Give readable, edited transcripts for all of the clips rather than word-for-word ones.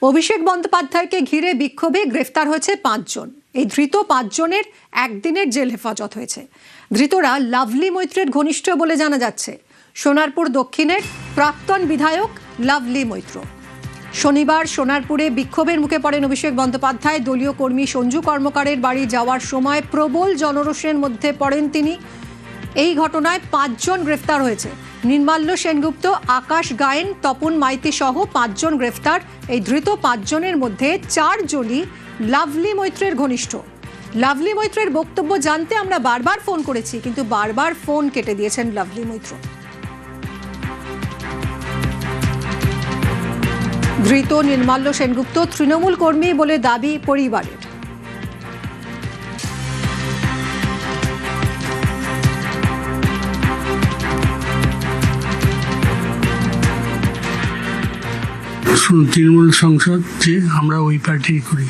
অভিষেক বন্দ্যোপাধ্যায়কে ঘিরে বিক্ষোভে গ্রেফতার হয়েছে 5 জন। এই ধৃত 5 জনের একদিনের জেল হেফাজত হয়েছে। ধৃতরা লাভলি মৈত্রের ঘনিষ্ঠ বলে জানা যাচ্ছে। সোনারপুর দক্ষিণের প্রাক্তন বিধায়ক লাভলি মৈত্র। শনিবার সোনারপুরে বিক্ষোভের মুখে পড়েন অভিষেক বন্দ্যোপাধ্যায়। দলীয় কর্মী সঞ্জু কর্মকারের বাড়ি যাওয়ার সময় প্রবল জনরোষের মধ্যে পড়েন তিনি। এই ঘটনায় 5 জন গ্রেফতার হয়েছে। নির্মাল্য সেনগুপ্ত, আকাশ গায়েন, তপন মাইতি সহ 5 জন গ্রেফতার। এই ধৃত 5 জনের মধ্যে 4 জনই লাভলি মৈত্রের ঘনিষ্ঠ। লাভলি মৈত্রের বক্তব্য জানতে আমরা বারবার ফোন করেছি, কিন্তু বারবার ফোন কেটে দিয়েছেন লাভলি মৈত্র। ধৃত নির্মাল্য সেনগুপ্ত তৃণমূল কর্মী বলে দাবি পরিবারের। তৃণমূল সংসদ যে আমরা ওই পার্টি করি,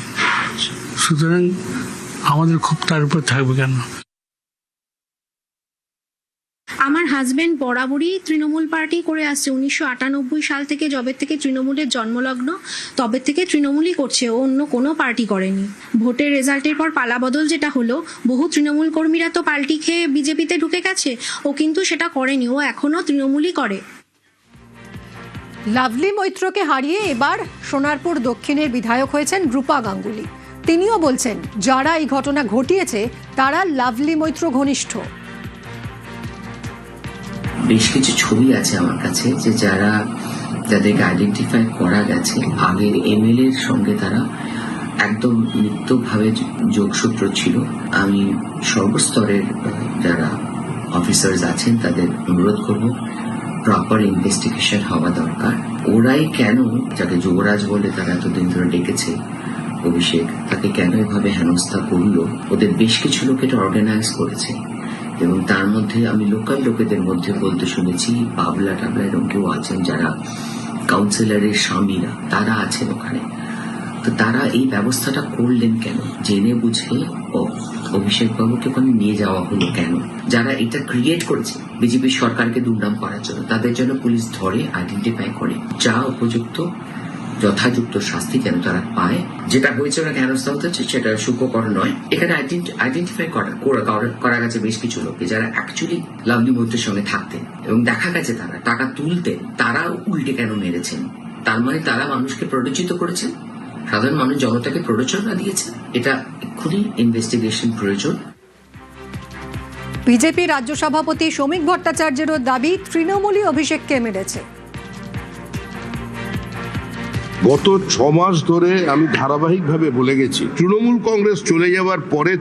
সুতরাং আমাদের খুব তার উপর থাকবে কেন? আমার হাজবেন্ড বরাবরই তৃণমূল পার্টি করে আসছে। 1998 সাল থেকে, যবে থেকে তৃণমূলের জন্মলগ্ন, তবে থেকে তৃণমূলই করছে, ও অন্য কোনো পার্টি করেনি। ভোটের রেজাল্টের পর পালাবদল যেটা হলো, বহু তৃণমূল কর্মীরা তো পাল্টি খেয়ে বিজেপিতে ঢুকে গেছে, ও কিন্তু সেটা করেনি, ও এখনো তৃণমূলই করে। লাভলি মৈত্রকে হারিয়ে এবার সোনারপুর দক্ষিণের বিধায়ক হয়েছেন রূপা গাঙ্গুলি। তিনিও বলছেন, যারা এই ঘটনা ঘটিয়েছে তারা লাভলি মৈত্র ঘনিষ্ঠ। বেশ কিছু ছবি আছে আমার কাছে যে যাদেরকে আইডেন্টিফাই করা গেছে, আগের এমএলএ এর সঙ্গে তারা একদম নিত্যভাবে যোগসূত্র ছিল। আমি সর্বস্তরের যারা অফিসার্স আছেন তাদের অনুরোধ করব, প্রপার ইনভেস্টিগেশন হওয়া দরকার। ওরাই কেন, যাকে যুবরাজ বলে তারা এতদিন ধরে ডেকেছে অভিষেক, তাকে কেন এভাবে হেনস্থা করলো? ওদের বেশ কিছু লোক এটা অর্গানাইজ করেছে, এবং তার মধ্যে আমি লোকাল লোকেদের মধ্যে বলতে শুনেছি পাবলা টাবলা এরকম কেউ আছেন যারা কাউন্সিলরের স্বামীরা, তারা আছেন ওখানে। তো তারা এই ব্যবস্থাটা করলেন কেন? জেনে বুঝে অভিষেক বাবুকে ওখানে নিয়ে যাওয়া হলো কেন? যারা এটা ক্রিয়েট করেছে বিজেপি সরকারকে দুর্নাম করার জন্য, তাদের জন্য পুলিশ ধরে আইডেন্টিফাই করে, যা উপযুক্ত যথাযুক্ত শাস্তি যেন তারা পায়। যেটা হয়েছে ওনাকে হেনস্থা হতে হচ্ছে সেটা সুখকর নয়। এখানে আইডেন্টিফাই করা গেছে বেশ কিছু লোককে যারা অ্যাকচুয়ালি লাভলি মৈত্রের সঙ্গে থাকতেন, এবং দেখা গেছে তারা টাকা তুলতেন। তারা উল্টে কেন মেরেছেন? তার মানে তারা মানুষকে প্ররোচিত করেছেন, সাধারণ মানুষ জনতাকে প্ররোচনা দিয়েছে। এটা এক্ষুনি ইনভেস্টিগেশন প্রয়োজন। বিজেপি রাজ্য সভাপতি শ্রমিক ভট্টাচার্যেরও দাবি, তৃণমূলই অভিষেককে মেরেছে। গত 6 মাস ধরে আমি ধারাবাহিকভাবে বলে গেছি, তৃণমূল কংগ্রেস চলে যাওয়ার পরে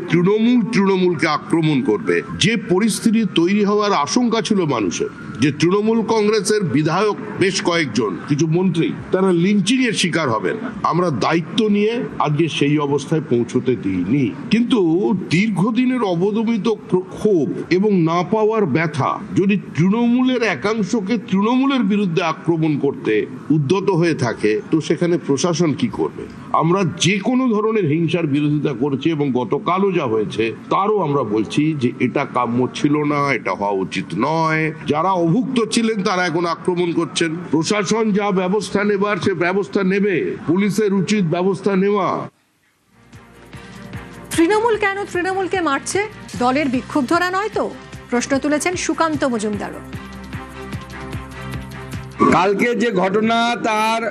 তৃণমূলকে আক্রমণ করবে। যে পরিস্থিতি তৈরি হওয়ার আশঙ্কা ছিল মানুষের, যে তৃণমূল কংগ্রেসের বিধায়ক বেশ কয়েকজন, কিছু মন্ত্রী, তারা লিঞ্চিং এর শিকার হবেন, আমরা দায়িত্ব নিয়ে আজকে সেই অবস্থায় পৌঁছতে দিইনি। কিন্তু দীর্ঘদিনের অবদমিত ক্ষোভ এবং না পাওয়ার ব্যথা যদি তৃণমূলের একাংশকে তৃণমূলের বিরুদ্ধে আক্রমণ করতে উদ্যত হয়ে থাকে, তো সেখানে প্রশাসন কি করবে? আমরা যে কোনো ধরনের হিংসার বিরোধিতা করছি, এবং গতকালও যা হয়েছে তারও আমরা বলছি যে এটা কাম্য ছিল না, এটা হওয়া উচিত নয়। যারা অভুক্ত ছিলেন তারা এখন আক্রমণ করছেন। প্রশাসন যা ব্যবস্থা নেবার সে ব্যবস্থা নেবে, পুলিশের উচিত ব্যবস্থা নেওয়া। তৃণমূল কেন তৃণমূলকে মারছে? দলের বিক্ষোভ ধরা নয় তো? প্রশ্ন তুলেছেন সুকান্ত মজুমদারও। কালকে যে ঘটনা, তার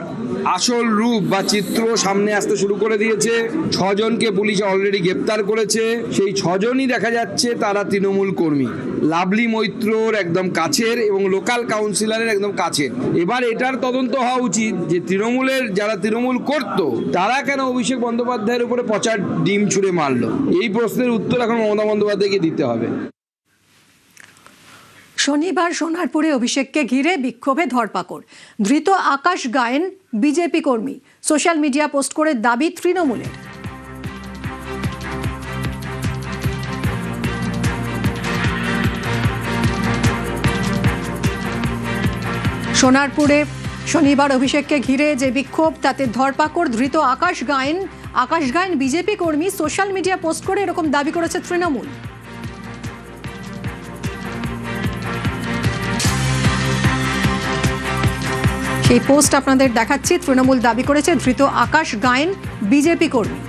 আসল রূপ বা চিত্র সামনে আসতে শুরু করে দিয়েছে। 6 জনকে পুলিশ অলরেডি গ্রেপ্তার করেছে। সেই 6 জনই দেখা যাচ্ছে তারা তৃণমূল কর্মী, লাভলি মৈত্রর একদম কাছের এবং লোকাল কাউন্সিলরের একদম কাছের। এবার এটার তদন্ত হওয়া উচিত যে তৃণমূলের যারা তৃণমূল করত তারা কেন অভিষেক বন্দ্যোপাধ্যায়ের উপরে পচার ডিম ছুঁড়ে মারলো। এই প্রশ্নের উত্তর এখন মমতা বন্দ্যোপাধ্যায়কে দিতে হবে। শনিবার সোনারপুরে অভিষেককে ঘিরে বিক্ষোভে ধরপাকড়। ধৃত আকাশ গায়েন বিজেপি কর্মী। সোশ্যাল মিডিয়া পোস্ট করে দাবি তৃণমূলের। সোনারপুরে শনিবার অভিষেককে ঘিরে যে বিক্ষোভ, তাতে ধরপাকড়। ধৃত আকাশ গায়েন বিজেপি কর্মী। সোশ্যাল মিডিয়া পোস্ট করে এরকম দাবি করেছে তৃণমূল। সেই পোস্ট আপনাদের দেখাচ্ছি। তৃণমূল দাবি করেছে ধৃত আকাশ গায়েন বিজেপি কর্মী।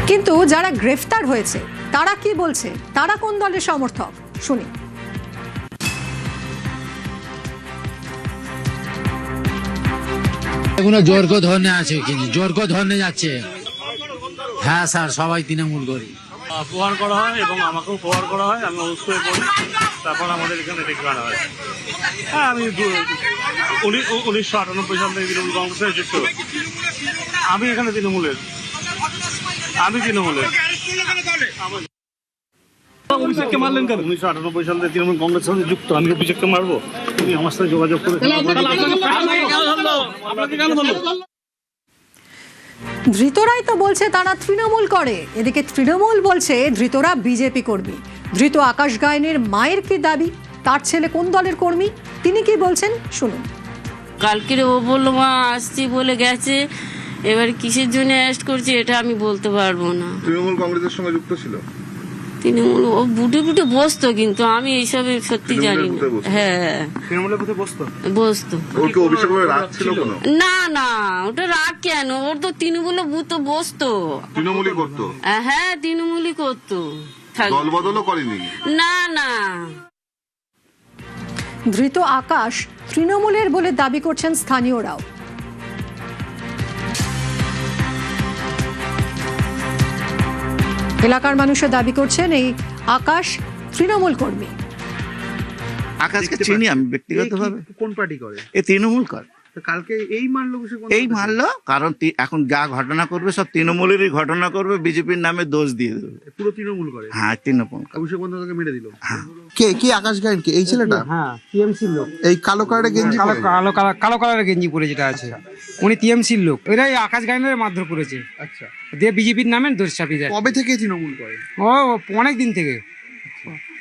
কিন্তু যারা গ্রেফতার হয়েছে তারা কি বলছে, তারা কোন দলের সমর্থক শুনি। এগুলো জোর করে ধরনে আছে, কিন্তু জোর করে ধরনে যাচ্ছে। হ্যাঁ স্যার, সবাই তৃণমূল করি। প্রহার করা হয় এবং আমাকেও প্রহার করা হয়, আমি অবশ্যই করি। তারপর আমাদের এখানে রেখে হয়। হ্যাঁ, আমি 1998 সাল থেকে তৃণমূল কংগ্রেসে যুক্ত। আমি এখানে তৃণমূলের, আমি তৃণমূলের। অভিষেককে মারলেন কেন? 1998 সাল থেকে তৃণমূল কংগ্রেসের সাথে যুক্ত, আমি অভিষেককে মারবো? তুমি আমার সাথে যোগাযোগ করে ধৃতরাই তো বলছে তারা তৃণমূল করে, এদিকে তৃণমূল বলছে ধৃতরা বিজেপি কর্মী। ধৃত আকাশ গায়েনের মায়ের কি দাবি, তার ছেলে কোন দলের কর্মী, তিনি কি বলছেন শুনুন। কালকে ও বললো মা আসছি বলে গেছে, এবার কিসের জন্য অ্যারেস্ট করছে এটা আমি বলতে পারবো না। তৃণমূল কংগ্রেসের সঙ্গে যুক্ত ছিল? তৃণমূল ও বুটে বুটে বসতো, কিন্তু আমি এইসবে সত্যি জানি না। হ্যাঁ, তৃণমূলের প্রতি বসতো। ওর কি অভিষেক করে রাগ ছিল কোনো? না না, ওটা রাগ কেন, ওর তো তৃণমূলে বুথে বসতো। তৃণমূলই করতো? হ্যাঁ, তৃণমূলই করতো। দল বদলও করেনি? না না। ধৃত আকাশ তৃণমূলের বলে দাবি করছেন স্থানীয়রাও। এলাকার মানুষও দাবি করছেন এই আকাশ তৃণমূল কর্মী। আকাশকে চিনি আমি ব্যক্তিগতভাবে। কোন পার্টি করে? এ তৃণমূল করে। কালকে এই মারলো, এই মারলো কারণ এখন যা ঘটনা করবে সব তৃণমূলেরই ঘটনা করবে, বিজেপির নামে দোষ দিয়ে দেবে। পুরো তৃণমূল করে? হ্যাঁ, তৃণমূল। অভিষেক বন্দ্যোপাধ্যায়কে মেরে দিল। হ্যাঁ। কে কি আকাশ গায়েন কে? এই ছেলেটা? হ্যাঁ, টিএমসির লোক। এই কালো কালারের গেঞ্জি পরে? কালো কালারের গেঞ্জি পরে যেটা আছে, উনি টিএমসির লোক। এরাই আকাশ গায়েনের মারধর করেছে। আচ্ছা, দিয়ে বিজেপির নামে দোষ চাপিয়ে দেয়। কবে থেকে তৃণমূল করে? ও অনেক দিন থেকে,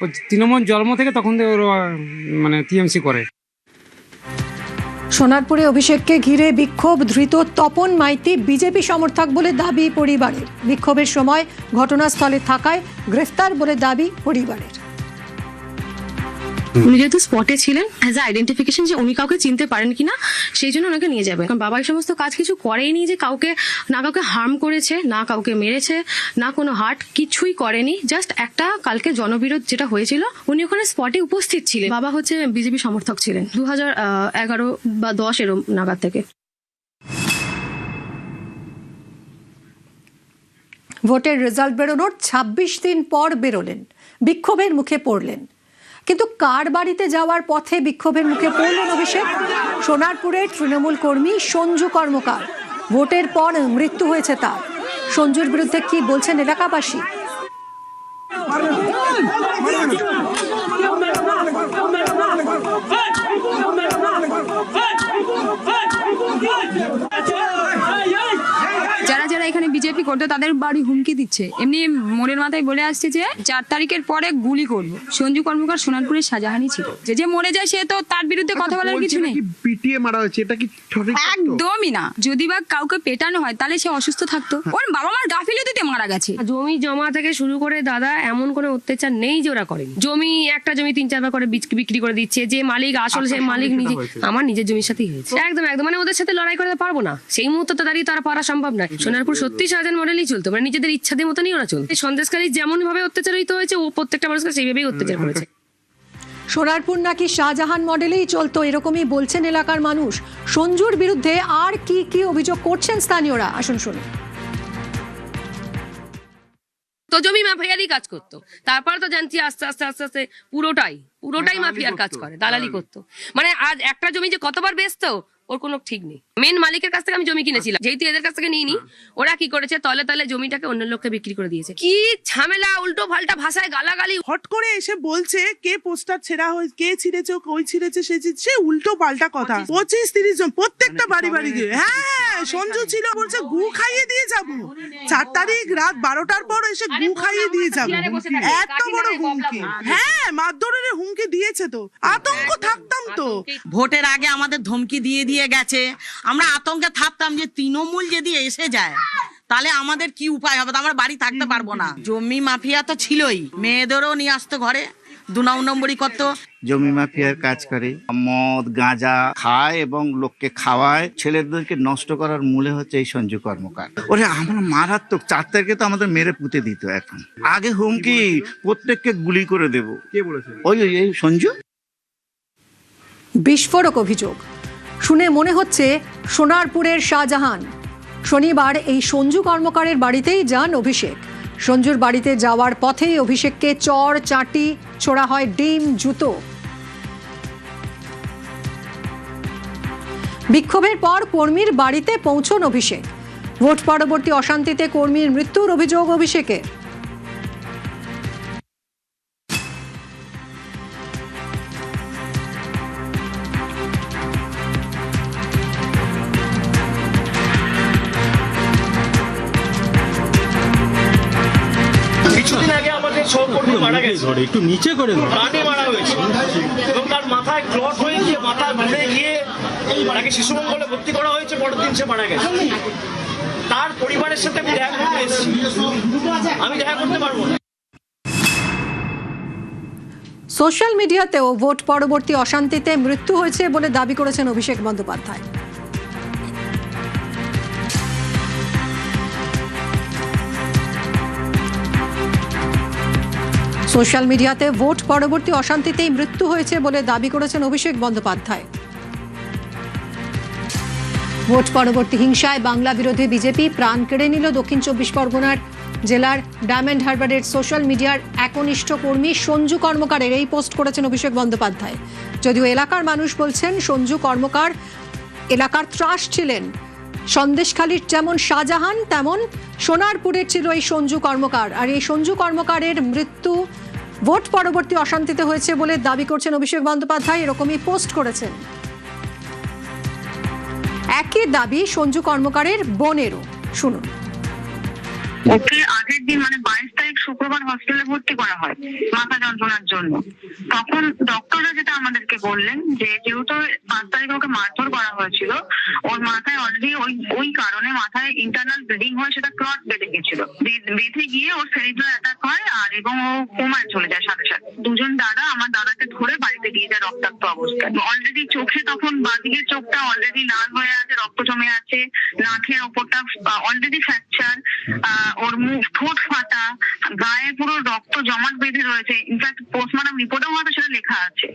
ও তৃণমূল জন্ম থেকে তখন থেকে ওর মানে টিএমসি করে। সোনারপুরে অভিষেককে ঘিরে বিক্ষোভ, ধৃত তপন মাইতি বিজেপি সমর্থক বলে দাবি পরিবারের। বিক্ষোভের সময় ঘটনাস্থলে থাকায় গ্রেফতার বলে দাবি পরিবারের। উনি যেহেতু স্পটে ছিলেন, অ্যাজ আইডেন্টিফিকেশন যে উনি কাউকে চিনতে পারেন কিনা সেই জন্য ওনাকে নিয়ে যাবে। কারণ বাবা এই সমস্ত কাজ কিছু করেনি, যে কাউকে না কাউকে হার্ম করেছে, না কাউকে মেরেছে, না কোনো হার্ট, কিছুই করেনি। জাস্ট একটা কালকে জনবিরোধ যেটা হয়েছিল, উনি ওখানে স্পটে উপস্থিত ছিলেন। বাবা হচ্ছে বিজেপি সমর্থক ছিলেন 2011 বা 10 এরম নাগাদ থেকে। ভোটের রেজাল্ট বেরোনোর 26 দিন পর বেরোলেন, বিক্ষোভের মুখে পড়লেন। কিন্তু কার বাড়িতে যাওয়ার পথে বিক্ষোভের মুখে পড়লেন অভিষেক? সোনারপুরের তৃণমূল কর্মী সঞ্জু কর্মকার। ভোটের পর মৃত্যু হয়েছে তার। সঞ্জুর বিরুদ্ধে কি বলছেন এলাকাবাসী? যারা যারা এখানে বিজেপি করতো তাদের বাড়ি হুমকি দিচ্ছে। এমনি মোড়ের মাথায় বলে আসছে যে 4 তারিখের পরে গুলি করবো। সঞ্জু কর্মকার সোনারপুরের শাহজাহানি ছিল। যে মরে যায় সে তো তার বিরুদ্ধে কথা বলার কিছু নেই। পিটিয়ে মারা হয়েছে, এটা কি সঠিক? একদমই না। যদি বা কাউকে পেটানো হয় তাহলে সে অসুস্থ থাকতো। ওর বাবা মার গাফিলতিতে মারা গেছে। জমি জমা থেকে শুরু করে দাদা এমন কোনো অত্যাচার নেই যে ওরা করেনি। একটা জমি 3-4 বার করে বিক্রি করে দিচ্ছে। যে মালিক আসল সেই মালিক নিজে, আমার নিজের জমির সাথেই হয়েছে। একদম মানে ওদের সাথে লড়াই করতে পারবো না, সেই মুহূর্তে দাঁড়িয়ে তারা পারা সম্ভব নয়। সোনারপুর সত্যি শাহজাহান মডেলই চলতো, মানে নিজেদের ইচ্ছাদের মতনই ওরা চলতো। সন্দেশকারী যেমন ভাবে অত্যাচারিত হয়েছে, ও প্রত্যেকটা মানুষকে সেইভাবেই অত্যাচার করেছে। সোনারপুর নাকি শাহজাহান মডেলেই চলতো, এরকমই বলছেন এলাকার মানুষ। সঞ্জুর বিরুদ্ধে আর কি কি অভিযোগ করছেন স্থানীয়রা, আসুন শুনুন। তো জমি মাফিয়ারই কাজ করতো। তারপরে তো জানছি আস্তে আস্তে আস্তে আস্তে পুরোটাই মাফিয়ার কাজ করে, দালালি করতো। মানে আজ একটা জমি যে কতবার বেচতো ওর কোনো ঠিক নেই। মেন মালিকের কাছ থেকে আমি জমি কিনেছিলাম, যেহেতু এদের কাছ থেকে নিইনি, ওরা কি করেছে তলে তলে জমিটাকে অন্য লোককে বিক্রি করে দিয়েছে। কি ঝামেলা, উল্টো পাল্টা ভাষায় গালাগালি। হট করে এসে বলছে কে পোস্টার ছেঁড়া হয়েছে, কে ছিঁড়েছে, কই ছিঁড়েছে, সে উল্টো পাল্টা কথা। 25-30 জন প্রত্যেকটা বাড়ি বাড়ি গিয়ে, হ্যাঁ সঞ্জু ছিল, বলছে গু খাইয়ে দিয়ে যাবো। 4 তারিখ রাত 12টার পর এসে গু খাইয়ে দিয়ে যাবো। এত বড় হুমকি, হ্যাঁ মারধরের হুমকি দিয়েছে। তো আতঙ্ক থাকতাম তো। ভোটের আগে আমাদের ধমকি দিয়ে গেছে। আমরা আতঙ্কে থাকতাম যে তৃণমূল যদি এসে যায় তাহলে আমাদের কি উপায় হবে? আমরা বাড়ি থাকতে পারবো না। জমি মাফিয়া তো ছিলই, মেয়েদেরও নিয়ে আসতো ঘরে, 2 নম্বরই করতো। জমি মাফিয়ার কাজ করে, মদ গাঁজা খায় এবং লোককে খাওয়ায়, ছেলেদেরকে নষ্ট করার মূলে হচ্ছে এই সঞ্জু কর্মকার। ওরে আমরা মারাত্মক, 4 তারিখে তো আমাদের মেরে পুঁতে দিত। এখন আগে হুমকি, প্রত্যেককে গুলি করে দেব। কে বলেছে? ওই এই সঞ্জু। বিস্ফোরক অভিযোগ শুনে মনে হচ্ছে সোনারপুরের শাহজাহান। শনিবার এই সঞ্জু কর্মকারের বাড়িতেই যান অভিষেক। সঞ্জুর বাড়িতে যাওয়ার পথেই অভিষেককে চড় চাটি ছোড়া হয়, ডিম জুতো। বিক্ষোভের পর কর্মীর বাড়িতে পৌঁছন অভিষেক। ভোট পরবর্তী অশান্তিতে কর্মীর মৃত্যুর অভিযোগ অভিষেকের। কিছুদিন আগে আমাদের সহকর্মী মারা গেছে, একটু নিচে করে প্রাণে মারা হয়েছে এবং তার মাথায় ক্লট হয়ে গিয়ে মাথা ঘুরে গিয়ে তাকে শিশু মঙ্গলে ভর্তি করা হয়েছে। পরের দিন সে মারা গেছে। তার পরিবারের সাথে আমি দেখা করতে এসেছি, আমি দেখা করতে পারবো না। সোশ্যাল মিডিয়াতেও ভোট পরবর্তী অশান্তিতে মৃত্যু হয়েছে বলে দাবি করেছেন অভিষেক বন্দ্যোপাধ্যায়। সোশ্যাল মিডিয়াতে ভোট পরবর্তী অশান্তিতেই মৃত্যু হয়েছে বলে দাবি করেছেন অভিষেক বন্দ্যোপাধ্যায়। ভোট পরবর্তী হিংসায় বাংলা বিরোধী বিজেপি প্রাণ কেড়ে নিল দক্ষিণ 24 পরগনার জেলার ডায়মন্ড হারবারের সোশ্যাল মিডিয়ার একনিষ্ঠ কর্মী সঞ্জু কর্মকারের। এই পোস্ট করেছেন অভিষেক বন্দ্যোপাধ্যায়। যদিও এলাকার মানুষ বলছেন সঞ্জু কর্মকার এলাকার ত্রাস ছিলেন। সন্দেশখালীর যেমন শাহজাহান, তেমন সোনারপুরের ছিল এই সঞ্জু কর্মকার। আর এই সঞ্জু কর্মকারের মৃত্যু ভোট পরবর্তী অশান্তিতে হয়েছে বলে দাবি করছেন অভিষেক বন্দ্যোপাধ্যায়। এরকমই পোস্ট করেছেন। একই দাবি সঞ্জু কর্মকারের বোনেরও, শুনুন। ওকে আগের দিন মানে 22 তারিখ শুক্রবার হসপিটালে ভর্তি করা হয় মাথা যন্ত্রণার জন্য। তখন ডক্টররা যেটা আমাদেরকে বললেন যে যেহেতু 5 তারিখে ওকে মারধর করা হয়েছিল, ওর মাথায় অলরেডি ওই কারণে মাথায় ইন্টারনাল ব্লিডিং হয়, সেটা ক্লট বেঁধে গেছিল। বেঁধে গিয়ে ওর সেরিব্রাল অ্যাটাক হয় আর এবং ও কোমায় চলে যায় সাথে সাথে। দুজন দাদা আমার দাদাকে ধরে বাড়িতে দিয়ে যায় রক্তাক্ত অবস্থায়। অলরেডি চোখে তখন বাঁদিকের চোখটা অলরেডি লাল হয়ে আছে, রক্ত জমে আছে, নাকের ওপরটা অলরেডি ফ্র্যাকচার, ওর মুখ ঠোঁট ফাটা, গায়ে পুরো রক্ত জমাট বেঁধে রয়েছে। ইনফ্যাক্ট পোস্টমর্টম রিপোর্টেও হয়তো সেটা লেখা আছে।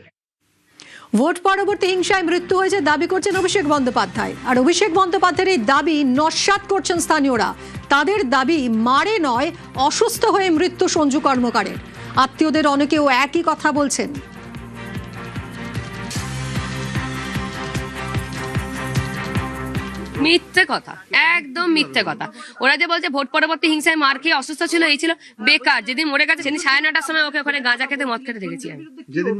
ভোট পরবর্তী হিংসায় মৃত্যু হয়েছে দাবি করছেন অভিষেক বন্দ্যোপাধ্যায়। আর অভিষেক বন্দ্যোপাধ্যায়ের এই দাবি নস্যাৎ করছেন স্থানীয়রা। তাদের দাবি মারে নয়, অসুস্থ হয়ে মৃত্যু সঞ্জু কর্মকারের। আত্মীয়দের অনেকেও একই কথা বলছেন। মিথ্যে কথা, একদম মিথ্যে কথা। ওরা যে বলছে ভোট পরবর্তী হিংসায় মার খেয়ে অসুস্থ ছিল, এই ছিল বেকার। যেদিন মরে গেছে সেদিন 9:30টার সময় ওকে ওখানে গাঁজা খেতে মদ খেতে দেখেছি আমি। যেদিন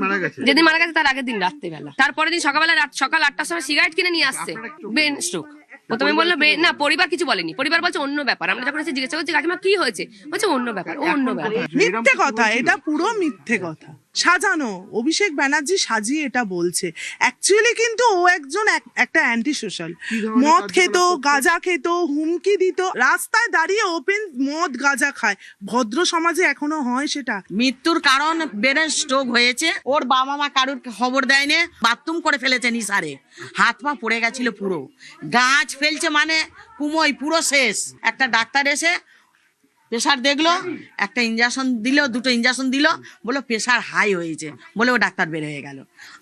মারা গেছে তার আগের দিন রাত্রিবেলা, তারপরের দিন সকাল 8টার সময় সিগারেট কিনে নিয়ে আসছে। Brain stroke. প্রথমে বললো না, পরিবার কিছু বলেনি, পরিবার বলছে অন্য ব্যাপার। আমরা যখন এসে জিজ্ঞাসা করছি কাকিমা কি হয়েছে, বলছে অন্য ব্যাপার, অন্য ব্যাপার। মিথ্যে কথা, এটা পুরো মিথ্যে কথা, সাজানো। অভিষেক ব্যানার্জি সাজিয়ে এটা বলছে। অ্যাকচুয়ালি কিন্তু ও একজন একটা অ্যান্টি সোশ্যাল। মদ খেত, গাঁজা খেত, হুমকি দিত, রাস্তায় দাঁড়িয়ে ওপেন মদ গাঁজা খায়। ভদ্র সমাজে এখনো হয় সেটা? মৃত্যুর কারণ ব্রেন স্ট্রোক হয়েছে। ওর বাবা মা কারুর খবর দেয়নি, বাথরুম করে ফেলেছে নিসারে, হাত পা পড়ে গেছিল পুরো, গাছ ফেলছে মানে কুমোই পুরো শেষ। একটা ডাক্তার এসে প্রেশার দেখলো, একটা ইঞ্জেকশন দিল, 2টো ইঞ্জেকশন দিল, বললো প্রেশার হাই হয়েছে, বলে ও ডাক্তার বের হয়ে গেল।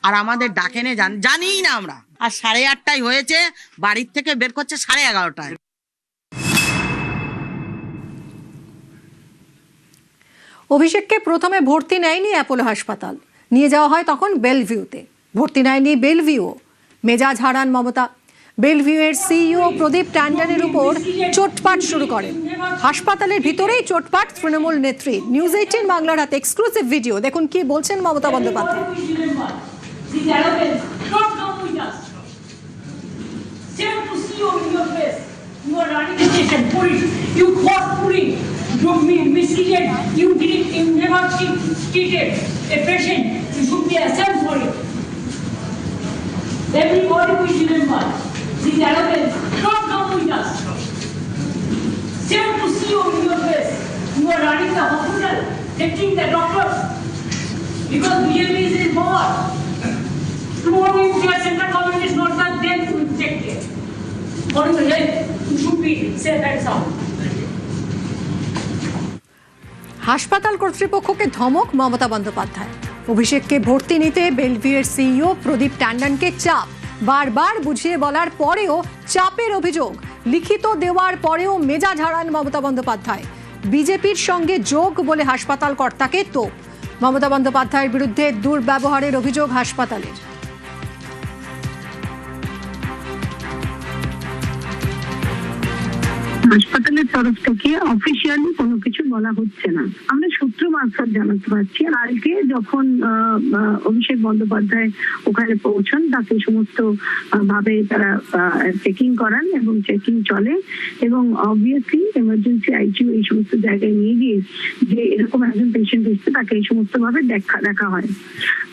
আর আমাদের ডাকেনে জানি না আমরা। আর 8:30টায় হয়েছে, বাড়ির থেকে বের করছে 11:30টায়। অভিষেককে প্রথমে ভর্তি নেয়নি অ্যাপোলো হাসপাতাল, নিয়ে যাওয়া হয় তখন বেলভিউতে। ভর্তি নেয়নি বেলভিউ, মেজাজ হারান মমতা। বেলভিউয়ের সিইও প্রদীপ ট্যান্ডনের উপর চোটপাট শুরু করেন। হাসপাতালের ভিতরেই চোটপাট তৃণমূল নেত্রী। নিউজ 18 বাংলার হাতে এক্সক্লুসিভ ভিডিও, দেখুন কি বলছেন Mamata Bandyopadhyay. Everybody will remember these arrogance not come with us. Shame to see you in your face. You are running the hospital, taking the doctors. Because BJP is in power. Tomorrow if your central government is not there, then you will take care. For your health, you should be safe and sound. হাসপাতাল কর্তৃপক্ষকে ধমক মমতা বন্দ্যোপাধ্যায়। অভিষেককে ভর্তি নিতে বেলভিউয়ের CEO প্রদীপ ট্যান্ডনকে চাপ, বারবার বুঝিয়ে বলার পরেও চাপের অভিযোগ, লিখিত দেওয়ার পরেও মেজাজ হারান মমতা বন্দ্যোপাধ্যায়। বিজেপির সঙ্গে যোগ বলে হাসপাতাল কর্তাকে তোপ। মমতা বন্দ্যোপাধ্যায়ের বিরুদ্ধে দুর্ব্যবহারের অভিযোগ হাসপাতালের। হাসপাতালের তরফ থেকে অফিসিয়ালি কোনো কিছু বলা হচ্ছে না। আমরা সূত্র মারফত জানাতে পারছি। কালকে যখন অভিষেক বন্দ্যোপাধ্যায় ওখানে পৌঁছান, তাকে সমস্ত ভাবে তারা চেকিং করান এবং চেকিং চলে এবং অবভিয়াসলি এমার্জেন্সি আইসিইউ এই সমস্ত জায়গায় নিয়ে গিয়ে যে এরকম একজন পেশেন্ট এসছে তাকে এই সমস্ত ভাবে দেখা হয়।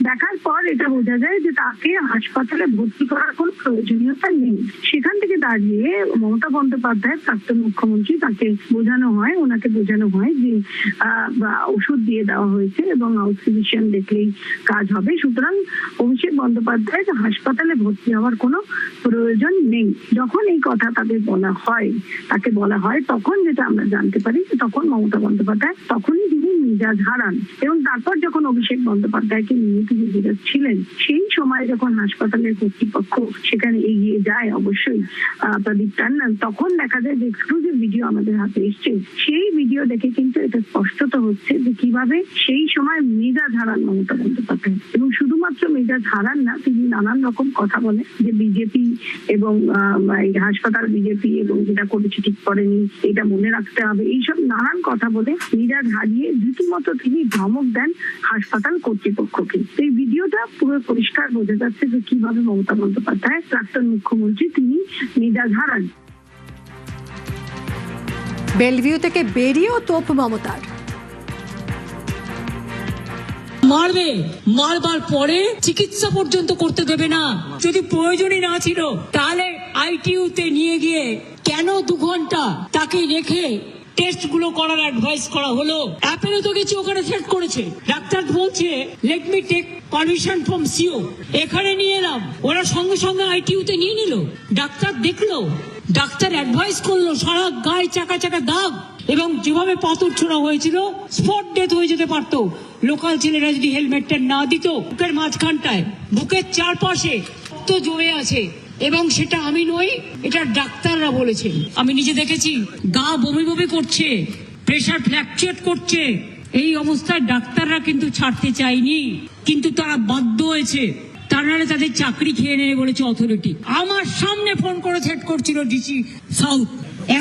দেখার পর এটা বোঝা যায় যে তাকে হাসপাতালে ভর্তি করার কোনো প্রয়োজনীয়তা নেই। সেখান থেকে দাঁড়িয়ে মমতা বন্দ্যোপাধ্যায় প্রাক্তন মুখ্যমন্ত্রী তাকে ওনাকে বোঝানো হয় যে ওষুধ দিয়ে দেওয়া হয়েছে এবং হাউস ফিজিশিয়ান দেখলেই কাজ হবে, সুতরাং অভিষেক বন্দ্যোপাধ্যায় হাসপাতালে ভর্তি হওয়ার কোনো প্রয়োজন নেই। যখন এই কথা তাকে বলা হয় তখন যেটা আমরা জানতে পারি তখন মমতা বন্দ্যোপাধ্যায় তখনই তিনি মেজাজ হারান এবং তারপর যখন অভিষেক বন্দ্যোপাধ্যায়কে নিয়ে তিনি বেরোচ্ছিলেন সেই সময় যখন হাসপাতালের কর্তৃপক্ষ সেখানে এগিয়ে যায় অবশ্যই প্রদীপ ট্যান্ডন, তখন দেখা যায় যে এক্সক্লুসিভ ভিডিও আমাদের হাতে এসছে। সেই ভিডিও দেখে কিন্তু এটা স্পষ্টত হচ্ছে যে কিভাবে সেই সময় মেজাজ হারান মমতা বন্দ্যোপাধ্যায় এবং শুধুমাত্র মেজাজ হারান না, তিনি নানান রকম কথা বলে যে বিজেপি এবং হাসপাতাল বিজেপি এবং যেটা করেছে ঠিক করেনি, এটা মনে রাখতে হবে, এইসব নানান কথা বলে মেজাজ হারিয়ে রীতিমতো তিনি ধমক দেন হাসপাতাল কর্তৃপক্ষকে। এই ভিডিওটা পুরো পরিষ্কার বোঝা যাচ্ছে যে কিভাবে মমতা বন্দ্যোপাধ্যায় প্রাক্তন মুখ্যমন্ত্রী তিনি মেজাজ হারান। বেলভিউ থেকে বেরিয়েও তোপ মমতার। মারবে, মারবার পরে চিকিৎসা পর্যন্ত করতে দেবে না। যদি প্রয়োজনই না ছিল তাহলে আইটিইউতে নিয়ে গিয়ে কেন 2 ঘন্টা তাকে রেখে টেস্ট গুলো করার অ্যাডভাইস করা হলো? অ্যাপেলে তো গেছে, ওখানে সেট করেছে, ডাক্তার বলছে let me take permission from CO, এখানে নিয়ে এলাম, ওরা সঙ্গে সঙ্গে আইটিইউতে নিয়ে নিল, ডাক্তার দেখলো, ডাক্তার অ্যাডভাইস করলো, সারা গায়ে চাকা চাকা দাগ এবং যেভাবে পাথর ছোড়া হয়েছিল স্পট ডেথ হয়ে যেতে পারতো লোকাল ছেলেরা যদি হেলমেটটা না দিত। বুকের মাঝখানটায়, বুকের চারপাশে রক্ত জমে আছে এবং সেটা আমি নই, এটা ডাক্তাররা বলেছে, আমি নিজে দেখেছি। গা বমি বমি করছে, প্রেশার ফ্ল্যাকচুয়েট করছে। এই অবস্থায় ডাক্তাররা কিন্তু ছাড়তে চায়নি, কিন্তু তারা বাধ্য হয়েছে, তা নাহলে তাদের চাকরি খেয়ে নেবে বলেছে অথরিটি। আমার সামনে ফোন করে সেট করছিল ডিসি সাউথ।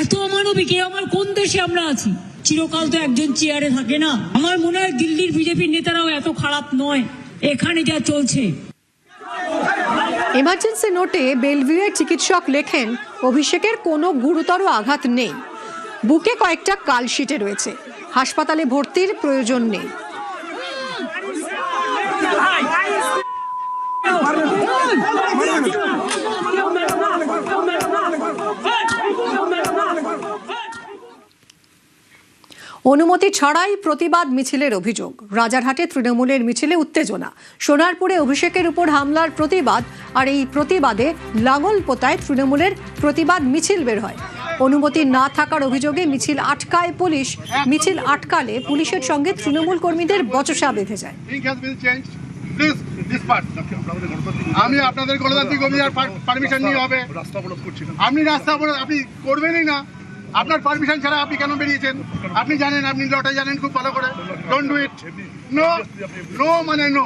এত অমানবিক, আমার কোন দেশে আমরা আছি? চিরকাল তো একজন চেয়ারে থাকে না। আমার মনে হয় দিল্লির বিজেপির নেতারাও এত খারাপ নয়, এখানে যা চলছে। এমার্জেন্সি নোটে বেলভিউয়ের চিকিৎসক লেখেন অভিষেকের কোনো গুরুতর আঘাত নেই, বুকে কয়েকটা কালশিটে রয়েছে, হাসপাতালে ভর্তির প্রয়োজন নেই। অনুমতি ছাড়াই প্রতিবাদ মিছিলের অভিযোগ। রাজারহাটে তৃণমূলের মিছিলে উত্তেজনা, সোনারপুরে অভিষেকের উপর হামলার প্রতিবাদ, আর এই প্রতিবাদে লাঙলপোতায় তৃণমূলের প্রতিবাদ মিছিল বের হয়। অনুমতি না থাকার অভিযোগে মিছিল আটকায় পুলিশ। মিছিল আটকালে পুলিশের সঙ্গে তৃণমূল কর্মীদের বচসা বেঁধে যায়। আমি আপনাদের গণতান্ত্রিক অভিযান পারমিশন নিয়ে হবে, আপনি রাস্তা অবরোধ আপনি করবেনই না। আপনার পারমিশন ছাড়া আপনি কেন বেরিয়েছেন? আপনি জানেন, আপনি লটা জানেন খুব ভালো করে। Don't do it. No, no মানে নো,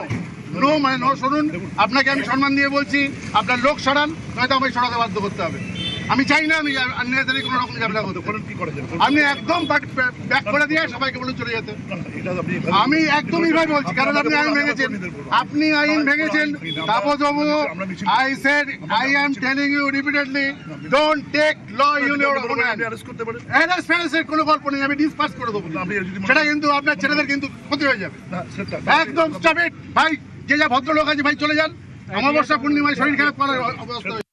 নো মানে নো। শুনুন, আপনাকে আমি সম্মান দিয়ে বলছি, আপনার লোক সরান, নয়তো আমাকে সরাতে বাধ্য করতে হবে। আমি চাই না আমি আননেসারি কোনো রকম ঝামেলা করতে। আপনি একদম ব্যাক করে দিয়ে সবাইকে বলুন চলে যেতে। আমি একদম এইভাবে বলছি, কারণ আপনি আইন ভেঙেছেন, আপনি আইন ভেঙেছেন। তাপস বাবু, I said, I am telling you repeatedly, don't take law in your own hand. Arrest কোনো গল্প নেই, আমি ডিসপাস করে দেবো। সেটা কিন্তু আপনার ছেলেদের কিন্তু ক্ষতি হয়ে যাবে। একদম স্টপ ইট ভাই। যে যা ভদ্রলোক আছে ভাই চলে যান। অমাবস্যা পূর্ণিমায় শরীর খারাপ করার অবস্থা।